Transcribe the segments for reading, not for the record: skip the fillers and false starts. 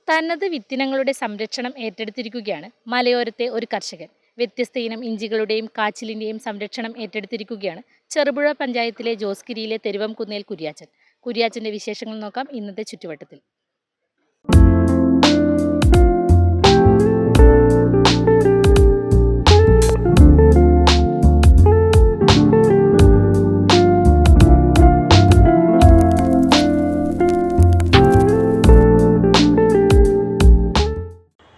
തനത് വിത്തിനങ്ങളുടെ സംരക്ഷണം ഏറ്റെടുത്തിരിക്കുകയാണ് മലയോരത്തെ ഒരു കർഷകൻ. വ്യത്യസ്ത ഇനം ഇഞ്ചികളുടെയും കാച്ചിലിന്റെയും സംരക്ഷണം ഏറ്റെടുത്തിരിക്കുകയാണ് ചെറുപുഴ പഞ്ചായത്തിലെ ജോസ്ഗിരിയിലെ തെരുവംകുന്നേൽ കുര്യാച്ചൻ. കുര്യാച്ചന്റെ വിശേഷങ്ങൾ നോക്കാം ഇന്നത്തെ ചുറ്റുവട്ടത്തിൽ.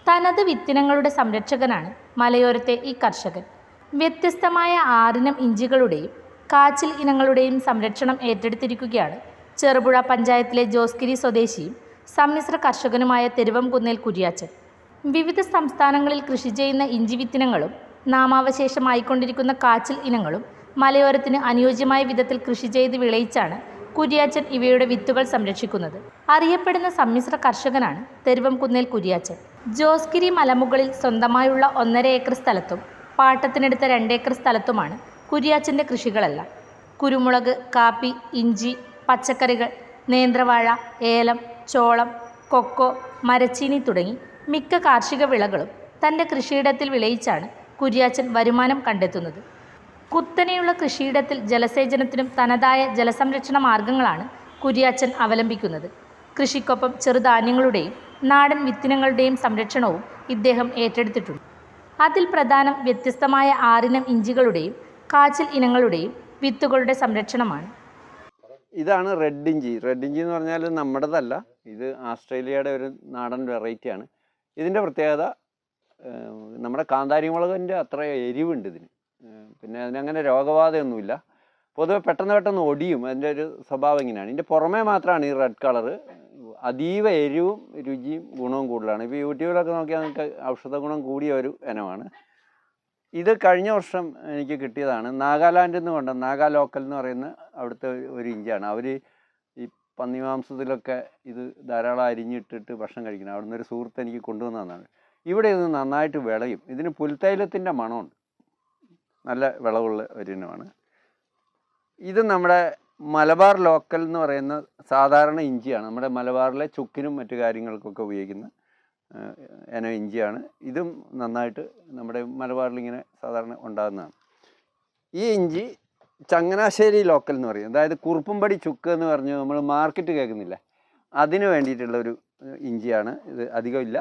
തനത് വിത്തിനങ്ങളുടെ സംരക്ഷകനാണ് മലയോരത്തെ ഈ കർഷകൻ. വ്യത്യസ്തമായ 6 ഇനം ഇഞ്ചികളുടെയും കാച്ചിൽ ഇനങ്ങളുടെയും സംരക്ഷണം ഏറ്റെടുത്തിരിക്കുകയാണ് ചെറുപുഴ പഞ്ചായത്തിലെ ജോസ്ഗിരി സ്വദേശിയും സമ്മിശ്ര കർഷകനുമായ തെരുവംകുന്നേൽ കുര്യാച്ചൻ. വിവിധ സംസ്ഥാനങ്ങളിൽ കൃഷി ചെയ്യുന്ന ഇഞ്ചി വിത്തിനങ്ങളും നാമാവശേഷമായിക്കൊണ്ടിരിക്കുന്ന കാച്ചിൽ ഇനങ്ങളും മലയോരത്തിന് അനുയോജ്യമായ വിധത്തിൽ കൃഷി ചെയ്ത് വിളയിച്ചാണ് കുര്യാച്ചൻ ഇവയുടെ വിത്തുകൾ സംരക്ഷിക്കുന്നത്. അറിയപ്പെടുന്ന സമ്മിശ്ര കർഷകനാണ് തെരുവംകുന്നേൽ കുര്യാച്ചൻ. ജോസ്ഗിരി മലമുകളിൽ സ്വന്തമായുള്ള 1.5 ഏക്കർ സ്ഥലത്തും പാട്ടത്തിനെടുത്ത 2 ഏക്കർ സ്ഥലത്തുമാണ് കുര്യാച്ചൻ്റെ കൃഷികളെല്ലാം. കുരുമുളക്, കാപ്പി, ഇഞ്ചി, പച്ചക്കറികൾ, നേന്ത്രവാഴ, ഏലം, ചോളം, കൊക്കോ, മരച്ചീനി തുടങ്ങി മിക്ക കാർഷിക വിളകളും തൻ്റെ കൃഷിയിടത്തിൽ വിളയിച്ചാണ് കുര്യാച്ചൻ വരുമാനം കണ്ടെത്തുന്നത്. കുത്തനെയുള്ള കൃഷിയിടത്തിൽ ജലസേചനത്തിനും തനതായ ജലസംരക്ഷണ മാർഗങ്ങളാണ് കുര്യാച്ചൻ അവലംബിക്കുന്നത്. കൃഷിക്കൊപ്പം ചെറുധാന്യങ്ങളുടെയും നാടൻ വിത്തിനങ്ങളുടെയും സംരക്ഷണവും ഇദ്ദേഹം ഏറ്റെടുത്തിട്ടുണ്ട്. അതിൽ പ്രധാനം വ്യത്യസ്തമായ 6 ഇനം ഇഞ്ചികളുടെയും കാച്ചിൽ ഇനങ്ങളുടെയും വിത്തുകളുടെ സംരക്ഷണമാണ്. ഇതാണ് റെഡ് ഇഞ്ചി. റെഡ് ഇഞ്ചി എന്ന് പറഞ്ഞാൽ നമ്മുടേതല്ല, ഇത് ആസ്ട്രേലിയയുടെ ഒരു നാടൻ വെറൈറ്റിയാണ്. ഇതിൻ്റെ പ്രത്യേകത നമ്മുടെ കാന്താരി മുളകിൻ്റെ അത്ര എരിവുണ്ട് ഇതിന്. പിന്നെ അതിനങ്ങനെ രോഗബാധയൊന്നുമില്ല. പൊതുവെ പെട്ടെന്ന് ഒടിയും. അതിൻ്റെ ഒരു സ്വഭാവം ഇങ്ങനെയാണ്. ഇതിൻ്റെ പുറമേ മാത്രമാണ് ഈ റെഡ് കളറ്. അതീവ എരിവും രുചിയും ഗുണവും കൂടുതലാണ്. ഇപ്പോൾ യൂട്യൂബിലൊക്കെ നോക്കിയാൽ നമുക്ക് ഔഷധ ഗുണം കൂടിയ ഒരു ഇനമാണ്. ഇത് കഴിഞ്ഞ വർഷം എനിക്ക് കിട്ടിയതാണ്. നാഗാലാൻഡിൽ നിന്ന് കൊണ്ട നാഗാ ലോക്കൽ എന്ന് പറയുന്ന അവിടുത്തെ ഒരു ഇഞ്ചിയാണ്. അവർ ഈ പന്നിമാംസത്തിലൊക്കെ ഇത് ധാരാളം അരിഞ്ഞിട്ടിട്ട് ഭക്ഷണം കഴിക്കണം. അവിടുന്ന് ഒരു സുഹൃത്ത് എനിക്ക് കൊണ്ടുവന്നതാണ്. ഇവിടെ ഇത് നന്നായിട്ട് വിളയും. ഇതിന് പുൽത്തൈലത്തിൻ്റെ മണമുണ്ട്. നല്ല വിളവുള്ള ഒരു ഇനമാണ്. ഇത് നമ്മുടെ മലബാർ ലോക്കൽ എന്ന് പറയുന്ന സാധാരണ ഇഞ്ചിയാണ്. നമ്മുടെ മലബാറിലെ ചുക്കിനും മറ്റു കാര്യങ്ങൾക്കൊക്കെ ഉപയോഗിക്കുന്ന ഇനം ഇഞ്ചിയാണ്. ഇതും നന്നായിട്ട് നമ്മുടെ മലബാറിൽ ഇങ്ങനെ സാധാരണ ഉണ്ടാകുന്നതാണ്. ഈ ഇഞ്ചി ചങ്ങനാശ്ശേരി ലോക്കൽ എന്ന് പറയും. അതായത് കുറുപ്പുംപടി ചുക്ക് എന്ന് പറഞ്ഞ് നമ്മൾ മാർക്കറ്റ് കേൾക്കുന്നില്ല, അതിന് വേണ്ടിയിട്ടുള്ളൊരു ഇഞ്ചിയാണ് ഇത്. അധികമില്ല,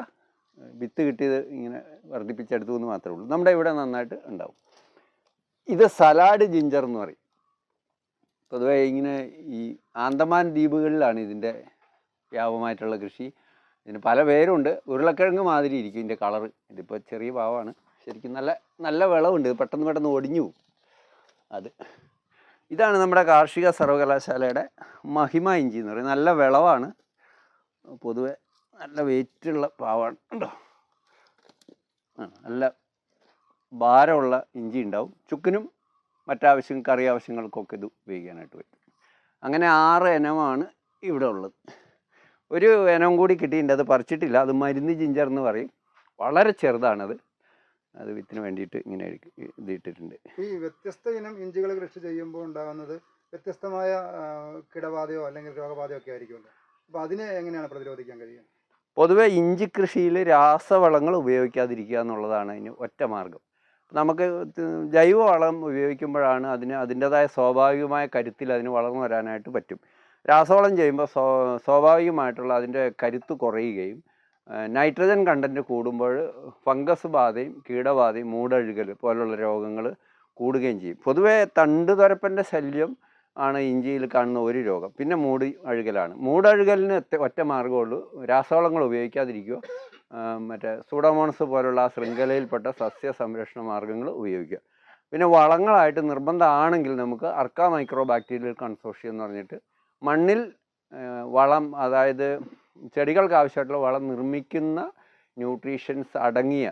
വിത്ത് കിട്ടിയത് ഇങ്ങനെ വർദ്ധിപ്പിച്ചെടുത്തു എന്ന് മാത്രമേ ഉള്ളൂ. നമ്മുടെ ഇവിടെ നന്നായിട്ട് ഉണ്ടാവും. ഇത് സലാഡ് ജിഞ്ചർ എന്ന് പറയും. പൊതുവെ ഇങ്ങനെ ഈ ആന്തമാൻ ദ്വീപുകളിലാണ് ഇതിൻ്റെ വ്യാപകമായിട്ടുള്ള കൃഷി. ഇതിന് പല പേരുണ്ട്. ഉരുളക്കിഴങ്ങ് മാതിരി ഇരിക്കും ഇതിൻ്റെ കളറ്. ഇതിപ്പോൾ ചെറിയ പാവമാണ്. ശരിക്കും നല്ല വിളവുണ്ട്. പെട്ടെന്ന് ഒടിഞ്ഞു പോകും. ഇതാണ് നമ്മുടെ കാർഷിക സർവകലാശാലയുടെ മഹിമ ഇഞ്ചി എന്ന് പറയും. നല്ല വിളവാണ്. പൊതുവെ നല്ല വെയിറ്റുള്ള പാവാണ്. ഉണ്ടോ? നല്ല ഭാരമുള്ള ഇഞ്ചി ഉണ്ടാവും. ചുക്കിനും മറ്റാവശ്യം കറി ആവശ്യങ്ങൾക്കൊക്കെ ഇത് ഉപയോഗിക്കാനായിട്ട് പറ്റും. അങ്ങനെ 6 ഇനമാണ് ഇവിടെ ഉള്ളത്. ഒരു ഇനം കൂടി കിട്ടിയിട്ടുണ്ട്, അത് പറിച്ചിട്ടില്ല. അത് മരുന്ന് ജിഞ്ചർ എന്ന് പറയും. വളരെ ചെറുതാണത്. അത് വിത്തിന് വേണ്ടിയിട്ട് ഇങ്ങനെ ഇത് ഇട്ടിട്ടുണ്ട്. ഈ വ്യത്യസ്ത ഇനം ഇഞ്ചികൾ കൃഷി ചെയ്യുമ്പോൾ ഉണ്ടാകുന്നത് വ്യത്യസ്തമായ കിടബാധയോ അല്ലെങ്കിൽ രോഗബാധയോ ഒക്കെ ആയിരിക്കുമല്ലോ. അപ്പോൾ അതിനെ എങ്ങനെയാണ് പ്രതിരോധിക്കാൻ കഴിയുക? പൊതുവെ ഇഞ്ചി കൃഷിയിൽ രാസവളങ്ങൾ ഉപയോഗിക്കാതിരിക്കുക എന്നുള്ളതാണ് അതിന് ഒറ്റ മാർഗം. നമുക്ക് ജൈവവളം ഉപയോഗിക്കുമ്പോഴാണ് അതിൻ്റെതായ സ്വാഭാവികമായ കരുത്തിൽ അതിന് വളർന്നു വരാനായിട്ട് പറ്റും. രാസവളം ചെയ്യുമ്പോൾ സ്വാഭാവികമായിട്ടുള്ള അതിൻ്റെ കരുത്ത് കുറയുകയും നൈട്രജൻ കണ്ടൻറ്റ് കൂടുമ്പോൾ ഫംഗസ് ബാധയും കീടബാധയും മൂടഴുകൽ പോലുള്ള രോഗങ്ങൾ കൂടുകയും ചെയ്യും. പൊതുവേ തണ്ടുതുരപ്പൻ്റെ ശല്യം ആണ് ഇഞ്ചിയിൽ കാണുന്ന ഒരു രോഗം. പിന്നെ മൂടഴുകലാണ്. മൂടഴുകലിന് ഒറ്റ മാർഗ്ഗമുള്ളൂ, രാസവളങ്ങൾ ഉപയോഗിക്കാതിരിക്കുക, മറ്റേ സൂഡോമോണസ് പോലുള്ള ആ ശൃംഖലയിൽപ്പെട്ട സസ്യ സംരക്ഷണ മാർഗ്ഗങ്ങൾ ഉപയോഗിക്കുക. പിന്നെ വളങ്ങളായിട്ട് നിർബന്ധമാണെങ്കിൽ നമുക്ക് അർക്ക മൈക്രോ ബാക്ടീരിയൽ കൺസോർഷ്യം എന്ന് പറഞ്ഞിട്ട് മണ്ണിൽ വളം, അതായത് ചെടികൾക്ക് ആവശ്യമായിട്ടുള്ള വളം നിർമ്മിക്കുന്ന ന്യൂട്രീഷ്യൻസ് അടങ്ങിയ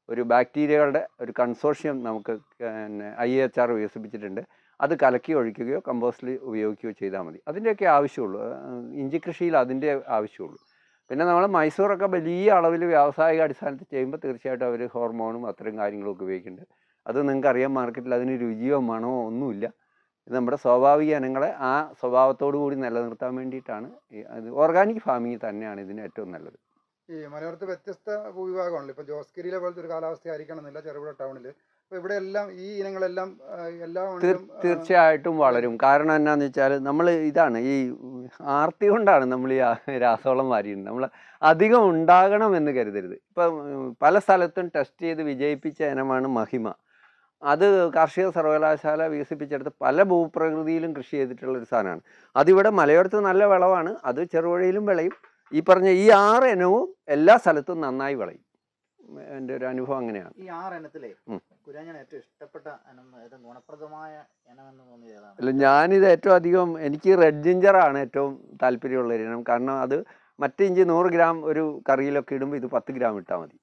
ഒരു ബാക്ടീരിയകളുടെ ഒരു കൺസോർഷ്യം നമുക്ക് IAHR വികസിപ്പിച്ചിട്ടുണ്ട്. അത് കലക്കി ഒഴിക്കുകയോ കമ്പോസ്റ്റിൽ ഉപയോഗിക്കുകയോ ചെയ്താൽ മതി. അതിൻ്റെയൊക്കെ ആവശ്യമുള്ളൂ. ഇഞ്ചി കൃഷിയിൽ അതിൻ്റെ ആവശ്യമുള്ളൂ. പിന്നെ നമ്മൾ മൈസൂറൊക്കെ വലിയ അളവിൽ വ്യാവസായിക അടിസ്ഥാനത്തിൽ ചെയ്യുമ്പോൾ തീർച്ചയായിട്ടും അവർ ഹോർമോണും അത്തരം കാര്യങ്ങളൊക്കെ ഉപയോഗിക്കുന്നുണ്ട്. അത് നിങ്ങൾക്കറിയാം, മാർക്കറ്റിൽ അതിന് രുചിയോ മണമോ ഒന്നുമില്ല. ഇത് നമ്മുടെ സ്വാഭാവിക ഇനങ്ങളെ ആ സ്വഭാവത്തോടു കൂടി നിലനിർത്താൻ വേണ്ടിയിട്ടാണ്. അത് ഓർഗാനിക് ഫാമിങ് തന്നെയാണ് ഇതിന് ഏറ്റവും നല്ലത്. ഈ മലയോരത്ത് വ്യത്യസ്ത ഭൂവിഭാഗമാണല്ലോ. ഇപ്പോൾ ജോസ്ഗിരിയിലെ പോലത്തെ ഒരു കാലാവസ്ഥ ആയിരിക്കണം എന്നില്ല ചെറുപുഴ ടൗണിൽ. അപ്പോൾ ഇവിടെ എല്ലാം ഈ ഇനങ്ങളെല്ലാം എല്ലാ മണ്ണിലും തീർച്ചയായിട്ടും വളരും. കാരണം എന്നാന്ന് വെച്ചാൽ നമ്മൾ ഇതാണ് ഈ ആർത്തി കൊണ്ടാണ് നമ്മൾ ഈ രാസവളം വാരിയിടുന്നത്. നമ്മൾ അധികം ഉണ്ടാകണമെന്ന് കരുതരുത്. ഇപ്പം പല സ്ഥലത്തും ടെസ്റ്റ് ചെയ്ത് വിജയിപ്പിച്ച ഇനമാണ് മഹിമ. അത് കാർഷിക സർവകലാശാല വികസിപ്പിച്ചെടുത്ത് പല ഭൂപ്രകൃതിയിലും കൃഷി ചെയ്തിട്ടുള്ള ഒരു സാധനമാണ്. അതിവിടെ മലയോരത്ത് നല്ല വിളവാണ്. അത് ചെറുവഴിയിലും വിളയും. ഈ പറഞ്ഞ ഈ 6 ഇനവും എല്ലാ സ്ഥലത്തും നന്നായി വിളയും. എൻ്റെ ഒരു അനുഭവം അങ്ങനെയാണ്. ഈ 6 ഇനത്തിലെ കുര്യാഞ്ഞൻ ഏറ്റവും ഇഷ്ടപ്പെട്ട ഇനം, ഏറ്റവും ഗുണപ്രദമായ ഇനം എന്ന് തോന്നിയത് ഏതാണ്? അല്ല, ഞാനിത് ഏറ്റവും അധികം എനിക്ക് റെഡ് ജിഞ്ചറാണ് ഏറ്റവും താല്പര്യമുള്ള ഇനം. കാരണം അത് മറ്റേ ഇഞ്ചി 100 ഗ്രാം ഒരു കറിയിലൊക്കെ ഇടുമ്പോൾ ഇത് 10 ഗ്രാം ഇട്ടാൽ മതി.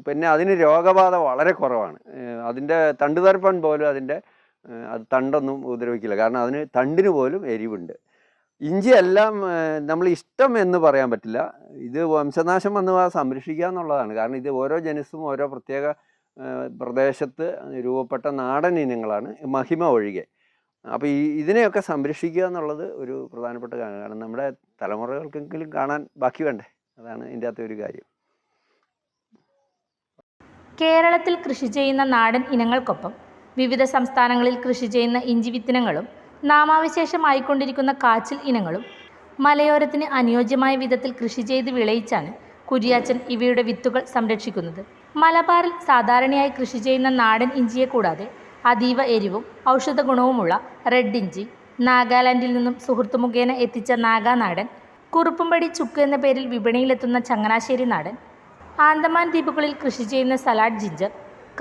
പിന്നെ അതിന് രോഗബാധ വളരെ കുറവാണ്. അതിൻ്റെ തണ്ടുതരപ്പൻ പോലും അത് തണ്ടൊന്നും ഉപദ്രവിക്കില്ല. കാരണം അതിന് തണ്ടിന് പോലും എരിവുണ്ട്. ഇഞ്ചി എല്ലാം നമ്മൾ ഇഷ്ടം എന്ന് പറയാൻ പറ്റില്ല. ഇത് വംശനാശം വന്ന് സംരക്ഷിക്കുക എന്നുള്ളതാണ്. കാരണം ഇത് ഓരോ ജനുസും ഓരോ പ്രത്യേക പ്രദേശത്ത് രൂപപ്പെട്ട നാടൻ ഇനങ്ങളാണ്, മഹിമ ഒഴികെ. അപ്പോൾ ഇതിനെയൊക്കെ സംരക്ഷിക്കുക എന്നുള്ളത് ഒരു പ്രധാനപ്പെട്ട കാര്യമാണ്. കാരണം നമ്മുടെ തലമുറകൾക്കെങ്കിലും കാണാൻ ബാക്കി വേണ്ടേ, അതാണ് ഇതിൻ്റെ അകത്തെ ഒരു കാര്യം. കേരളത്തിൽ കൃഷി ചെയ്യുന്ന നാടൻ ഇനങ്ങൾക്കൊപ്പം വിവിധ സംസ്ഥാനങ്ങളിൽ കൃഷി ചെയ്യുന്ന ഇഞ്ചി വിത്തിനങ്ങളും നാമാവിശേഷമായിക്കൊണ്ടിരിക്കുന്ന കാച്ചിൽ ഇനങ്ങളും മലയോരത്തിന് അനുയോജ്യമായ വിധത്തിൽ കൃഷി ചെയ്ത് വിളയിച്ചാണ് കുര്യാച്ചൻ ഇവയുടെ വിത്തുകൾ സംരക്ഷിക്കുന്നത്. മലബാറിൽ സാധാരണയായി കൃഷി ചെയ്യുന്ന നാടൻ ഇഞ്ചിയെ കൂടാതെ അതീവ എരിവും ഔഷധ ഗുണവുമുള്ള റെഡ് ഇഞ്ചി, നാഗാലാൻഡിൽ നിന്നും സുഹൃത്തു മുഖേന എത്തിച്ച നാഗാനാടൻ, കുറുപ്പുംപടി ചുക്ക് എന്ന പേരിൽ വിപണിയിലെത്തുന്ന ചങ്ങനാശ്ശേരി നാടൻ, ആൻഡമാൻ ദ്വീപുകളിൽ കൃഷി ചെയ്യുന്ന സലാഡ് ജിഞ്ചർ,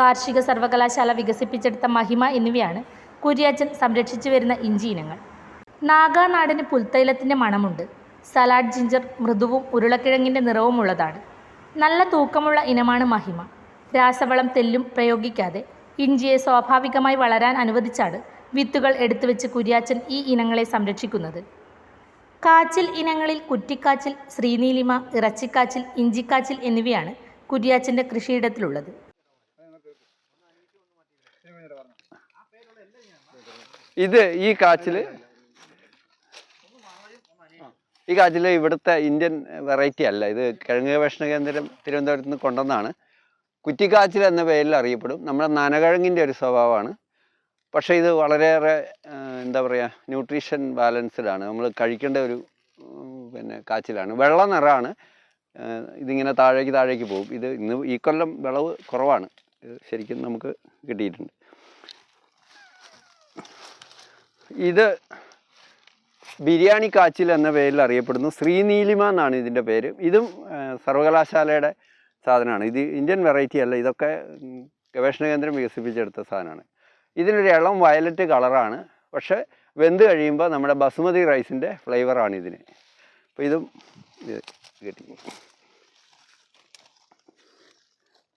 കാർഷിക സർവകലാശാല വികസിപ്പിച്ചെടുത്ത മഹിമ എന്നിവയാണ് കുര്യാച്ചൻ സംരക്ഷിച്ചു വരുന്ന ഇഞ്ചി ഇനങ്ങൾ. നാഗാനാടന് പുൽത്തൈലത്തിൻ്റെ മണമുണ്ട്. സലാഡ് ജിഞ്ചർ മൃദുവും ഉരുളക്കിഴങ്ങിൻ്റെ നിറവുമുള്ളതാണ്. നല്ല തൂക്കമുള്ള ഇനമാണ് മഹിമ. രാസവളം തെല്ലും പ്രയോഗിക്കാതെ ഇഞ്ചിയെ സ്വാഭാവികമായി വളരാൻ അനുവദിച്ചാണ് വിത്തുകൾ എടുത്തുവെച്ച് കുര്യാച്ചൻ ഈ ഇനങ്ങളെ സംരക്ഷിക്കുന്നത്. കാച്ചിൽ ഇനങ്ങളിൽ കുറ്റിക്കാച്ചിൽ, ശ്രീനീലിമ, ഇറച്ചിക്കാച്ചിൽ, ഇഞ്ചിക്കാച്ചിൽ എന്നിവയാണ് കുര്യാച്ചൻ്റെ കൃഷിയിടത്തിലുള്ളത്. ഇത് ഈ കാച്ചിൽ ഇവിടുത്തെ ഇന്ത്യൻ വെറൈറ്റി അല്ല. ഇത് കിഴങ്ങ് ഗവേഷണ കേന്ദ്രം തിരുവനന്തപുരത്ത് നിന്ന് കൊണ്ടുവന്നാണ്. കുറ്റിക്കാച്ചിൽ എന്ന പേരിൽ അറിയപ്പെടും. നമ്മുടെ നനകിഴങ്ങിൻ്റെ ഒരു സ്വഭാവമാണ്. പക്ഷേ ഇത് വളരെയേറെ എന്താ പറയുക, ന്യൂട്രീഷൻ ബാലൻസ്ഡ് ആണ്. നമ്മൾ കഴിക്കേണ്ട ഒരു കാച്ചിലാണ്. വെള്ള നിറമാണ്. ഇതിങ്ങനെ താഴേക്ക് പോകും. ഇത് ഈ കൊല്ലം വിളവ് കുറവാണ്. ഇത് ശരിക്കും നമുക്ക് കിട്ടിയിട്ടുണ്ട്. ഇത് ബിരിയാണി കാച്ചിൽ എന്ന പേരിൽ അറിയപ്പെടുന്നു. ശ്രീനീലിമ എന്നാണ് ഇതിൻ്റെ പേര്. ഇതും സർവകലാശാലയുടെ സാധനമാണ്. ഇത് ഇന്ത്യൻ വെറൈറ്റി അല്ല. ഇതൊക്കെ ഗവേഷണ കേന്ദ്രം വികസിപ്പിച്ചെടുത്ത സാധനമാണ്. ഇതിനൊരു ഇളം വയലറ്റ് കളറാണ്. പക്ഷേ വെന്ത് കഴിയുമ്പോൾ നമ്മുടെ ബസുമതി റൈസിൻ്റെ ഫ്ലേവറാണ് ഇതിന്. അപ്പോൾ ഇത് കിട്ടി.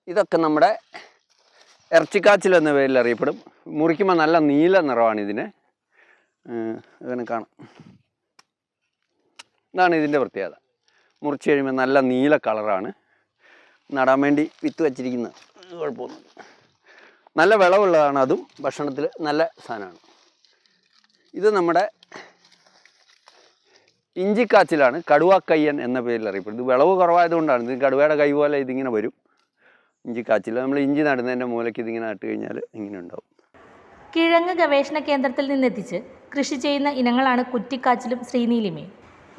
ഇതൊക്കെ നമ്മുടെ ഇറച്ചിക്കാച്ചിൽ എന്ന പേരിൽ അറിയപ്പെടും. മുറിക്കുമ്പോൾ നല്ല നീല നിറമാണ് ഇതിന്. അങ്ങനെ കാണാം. ഇതാണ് ഇതിൻ്റെ പ്രത്യേകത. മുറിച്ച് കഴിയുമ്പോൾ നല്ല നീല കളറാണ്. നടാൻ വേണ്ടി വിത്ത് വച്ചിരിക്കുന്നത്. കുഴപ്പമൊന്നും നല്ല വിളവുള്ളതാണ്. അതും ഭക്ഷണത്തിൽ നല്ല സാധനമാണ്. ഇത് നമ്മുടെ ഇഞ്ചിക്കാച്ചിലാണ്. കടുവാക്കയ്യൻ എന്ന പേരിൽ അറിയപ്പെടും. ഇത് വിളവ് കുറവായതുകൊണ്ടാണ്. ഇത് കടുവയുടെ കൈ പോലെ ഇതിങ്ങനെ വരും. ഇഞ്ചിക്കാച്ചിൽ നമ്മൾ ഇഞ്ചി നടുന്നതിൻ്റെ മൂലയ്ക്ക് ഇതിങ്ങനെ നട്ട് കഴിഞ്ഞാൽ ഇങ്ങനെ ഉണ്ടാവും. കിഴങ്ങ് ഗവേഷണ കേന്ദ്രത്തിൽ നിന്നെത്തിച്ച് കൃഷി ചെയ്യുന്ന ഇനങ്ങളാണ് കുറ്റിക്കാച്ചിലും ശ്രീനീലിമയും.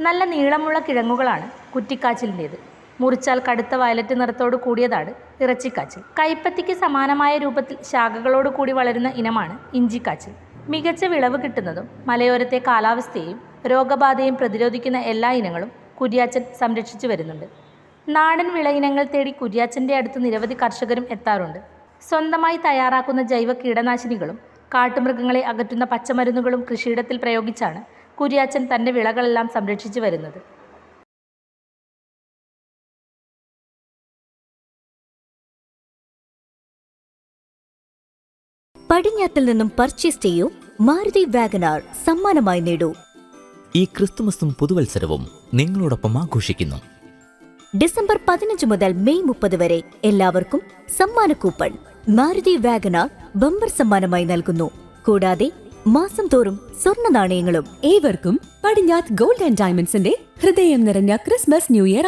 നല്ല നീളമുള്ള കിഴങ്ങുകളാണ് കുറ്റിക്കാച്ചിലിൻ്റേത്. മുറിച്ചാൽ കടുത്ത വയലറ്റ് നിറത്തോട് കൂടിയതാണ് ഇറച്ചിക്കാച്ചിൽ. കൈപ്പത്തിക്ക് സമാനമായ രൂപത്തിൽ ശാഖകളോട് കൂടി വളരുന്ന ഇനമാണ് ഇഞ്ചിക്കാച്ചിൽ. മികച്ച വിളവ് കിട്ടുന്നതും മലയോരത്തെ കാലാവസ്ഥയെയും രോഗബാധയും പ്രതിരോധിക്കുന്ന എല്ലാ ഇനങ്ങളും കുര്യാച്ചൻ സംരക്ഷിച്ചു വരുന്നുണ്ട്. നാടൻ വിള ഇനങ്ങൾ തേടി കുര്യാച്ചൻ്റെ അടുത്ത് നിരവധി കർഷകരും എത്താറുണ്ട്. സ്വന്തമായി തയ്യാറാക്കുന്ന ജൈവ കീടനാശിനികളും കാട്ടുമൃഗങ്ങളെ അകറ്റുന്ന പച്ചമരുന്നുകളും കൃഷിയിടത്തിൽ പ്രയോഗിച്ചാണ് കുര്യാച്ചൻ തൻ്റെ വിളകളെല്ലാം സംരക്ഷിച്ചു വരുന്നത്. പടിഞ്ഞാത്തിൽ നിന്നും പർച്ചേസ് ചെയ്യൂ. മാരുതി വാഗനാർ സമ്മാനമായി നേടൂ. ഈ ക്രിസ്തുമസും പുതുവത്സരവും നിങ്ങളോടൊപ്പം ആഘോഷിക്കുന്നു. ഡിസംബർ 15 മുതൽ മെയ് 30 വരെ എല്ലാവർക്കും സമ്മാന കൂപ്പൺ മാരുതി വാഗനാർ ബമ്പർ സമ്മാനമായി നൽകുന്നു. കൂടാതെ മാസം തോറും സ്വർണ്ണ നാണയങ്ങളും. ഏവർക്കും പടിഞ്ഞാത്ത് ഗോൾഡ് ആൻഡ് ഡയമണ്ട്സിന്റെ ഹൃദയം നിറഞ്ഞ ക്രിസ്മസ് ന്യൂ ഇയർ